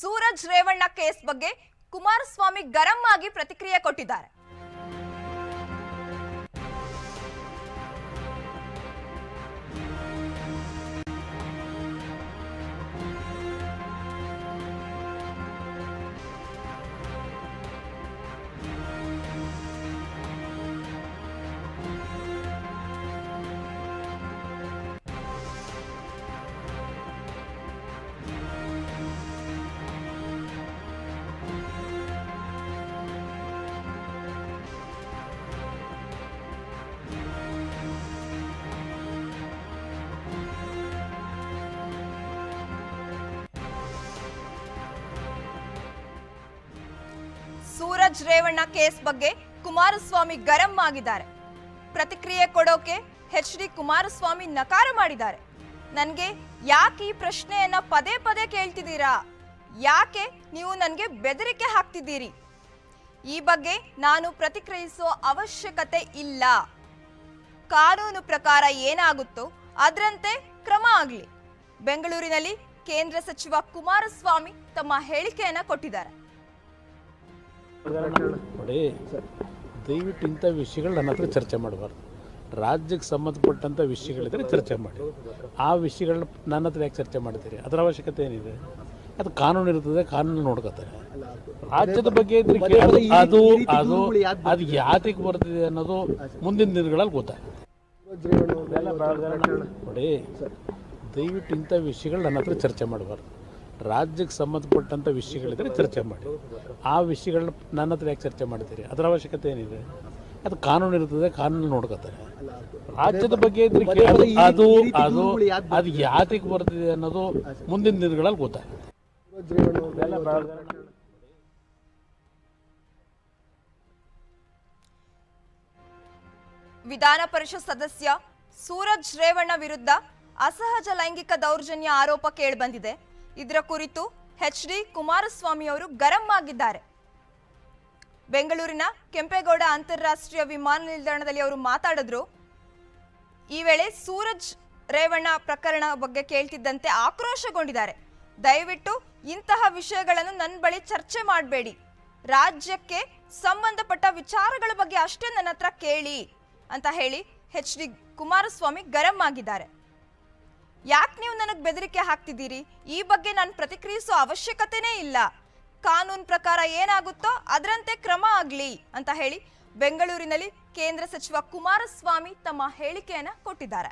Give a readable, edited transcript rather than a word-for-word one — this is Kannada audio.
ಸೂರಜ್ ರೇವಣ್ಣ ಕೇಸ್ ಬಗ್ಗೆ ಕುಮಾರಸ್ವಾಮಿ ಗರಂ ಆಗಿ ಪ್ರತಿಕ್ರಿಯೆ ಕೊಟ್ಟಿದ್ದಾರೆ. ಸೂರಜ್ ರೇವಣ್ಣ ಕೇಸ್ ಬಗ್ಗೆ ಕುಮಾರಸ್ವಾಮಿ ಗರಂ ಆಗಿದ್ದಾರೆ. ಪ್ರತಿಕ್ರಿಯೆ ಕೊಡೋಕೆ ಎಚ್.ಡಿ. ಕುಮಾರಸ್ವಾಮಿ ನಕಾರ ಮಾಡಿದ್ದಾರೆ. ನನಗೆ ಯಾಕೆ ಈ ಪ್ರಶ್ನೆಯನ್ನ ಪದೇ ಪದೇ ಕೇಳ್ತಿದ್ದೀರಾ? ಯಾಕೆ ನೀವು ನನಗೆ ಬೆದರಿಕೆ ಹಾಕ್ತಿದ್ದೀರಿ? ಈ ಬಗ್ಗೆ ನಾನು ಪ್ರತಿಕ್ರಿಯಿಸೋ ಅವಶ್ಯಕತೆ ಇಲ್ಲ. ಕಾನೂನು ಪ್ರಕಾರ ಏನಾಗುತ್ತೋ ಅದರಂತೆ ಕ್ರಮ ಆಗಲಿ. ಬೆಂಗಳೂರಿನಲ್ಲಿ ಕೇಂದ್ರ ಸಚಿವ ಕುಮಾರಸ್ವಾಮಿ ತಮ್ಮ ಹೇಳಿಕೆಯನ್ನ ಕೊಟ್ಟಿದ್ದಾರೆ. ನೋಡಿ, ದಯವಿಟ್ಟು ಇಂಥ ವಿಷಯಗಳು ನನ್ನ ಹತ್ರ ಚರ್ಚೆ ಮಾಡಬಾರ್ದು. ರಾಜ್ಯಕ್ಕೆ ಸಂಬಂಧಪಟ್ಟಂಥ ವಿಷಯಗಳಿದ್ರೆ ಚರ್ಚೆ ಮಾಡಿ. ಆ ವಿಷಯಗಳನ್ನ ನನ್ನ ಹತ್ರ ಯಾಕೆ ಚರ್ಚೆ ಮಾಡ್ತೀರಿ? ಅದರ ಅವಶ್ಯಕತೆ ಏನಿದೆ? ಅದು ಕಾನೂನು ಇರ್ತದೆ, ಕಾನೂನು ನೋಡ್ಕೋತಾರೆ. ರಾಜ್ಯದ ಬಗ್ಗೆ ಅದು ಅದು ಅದು ಯಾತಕ್ಕೆ ಬರ್ತಿದೆ ಅನ್ನೋದು ಮುಂದಿನ ದಿನಗಳಲ್ಲಿ ಗೊತ್ತಾಗುತ್ತೆ. ನೋಡಿ, ದಯವಿಟ್ಟು ಇಂಥ ವಿಷಯಗಳು ನನ್ನ ಹತ್ರ ಚರ್ಚೆ ಮಾಡಬಾರ್ದು. ರಾಜ್ಯಕ್ಕೆ ಸಂಬಂಧಪಟ್ಟಂಥ ವಿಷಯಗಳಿದ್ರೆ ಚರ್ಚೆ ಮಾಡಿ. ಆ ವಿಷಯಗಳನ್ನ ನನ್ನ ಹತ್ರ ಯಾಕೆ ಚರ್ಚೆ ಮಾಡ್ತೀರಿ? ಅದರ ಅವಶ್ಯಕತೆ ಏನಿದೆ? ಅದು ಕಾನೂನು ಇರ್ತದೆ, ಕಾನೂನು ನೋಡ್ಕೋತಾರೆ. ರಾಜ್ಯದ ಬಗ್ಗೆ ಅದು ಅದು ಅದು ಯಾತಕ್ಕೆ ಬರ್ತಿದೆ ಅನ್ನೋದು ಮುಂದಿನ ದಿನಗಳಲ್ಲಿ ಗೊತ್ತಾಗುತ್ತೆ. ವಿಧಾನ ಪರಿಷತ್ ಸದಸ್ಯ ಸೂರಜ್ ರೇವಣ್ಣ ವಿರುದ್ಧ ಅಸಹಜ ಲೈಂಗಿಕ ದೌರ್ಜನ್ಯ ಆರೋಪ ಕೇಳಿಬಂದಿದೆ. ಇದರ ಕುರಿತು ಎಚ್.ಡಿ. ಕುಮಾರಸ್ವಾಮಿ ಅವರು ಗರಂ ಆಗಿದ್ದಾರೆ. ಬೆಂಗಳೂರಿನ ಕೆಂಪೇಗೌಡ ಅಂತಾರಾಷ್ಟ್ರೀಯ ವಿಮಾನ ನಿಲ್ದಾಣದಲ್ಲಿ ಅವರು ಮಾತಾಡಿದ್ರು. ಈ ವೇಳೆ ಸೂರಜ್ ರೇವಣ್ಣ ಪ್ರಕರಣ ಬಗ್ಗೆ ಕೇಳ್ತಿದ್ದಂತೆ ಆಕ್ರೋಶಗೊಂಡಿದ್ದಾರೆ. ದಯವಿಟ್ಟು ಇಂತಹ ವಿಷಯಗಳನ್ನು ನನ್ನ ಬಳಿ ಚರ್ಚೆ ಮಾಡಬೇಡಿ. ರಾಜ್ಯಕ್ಕೆ ಸಂಬಂಧಪಟ್ಟ ವಿಚಾರಗಳ ಬಗ್ಗೆ ಅಷ್ಟೇ ನನ್ನ ಹತ್ರ ಕೇಳಿ ಅಂತ ಹೇಳಿ ಎಚ್.ಡಿ. ಕುಮಾರಸ್ವಾಮಿ ಗರಂ ಆಗಿದ್ದಾರೆ. ಯಾಕೆ ನೀವು ನನಗೆ ಬೆದರಿಕೆ ಹಾಕ್ತಿದ್ದೀರಿ? ಈ ಬಗ್ಗೆ ನಾನು ಪ್ರತಿಕ್ರಿಯಿಸೋ ಅವಶ್ಯಕತೆನೇ ಇಲ್ಲ. ಕಾನೂನು ಪ್ರಕಾರ ಏನಾಗುತ್ತೋ ಅದರಂತೆ ಕ್ರಮ ಆಗಲಿ ಅಂತ ಹೇಳಿ ಬೆಂಗಳೂರಿನಲ್ಲಿ ಕೇಂದ್ರ ಸಚಿವ ಕುಮಾರಸ್ವಾಮಿ ತಮ್ಮ ಹೇಳಿಕೆಯನ್ನ ಕೊಟ್ಟಿದ್ದಾರೆ.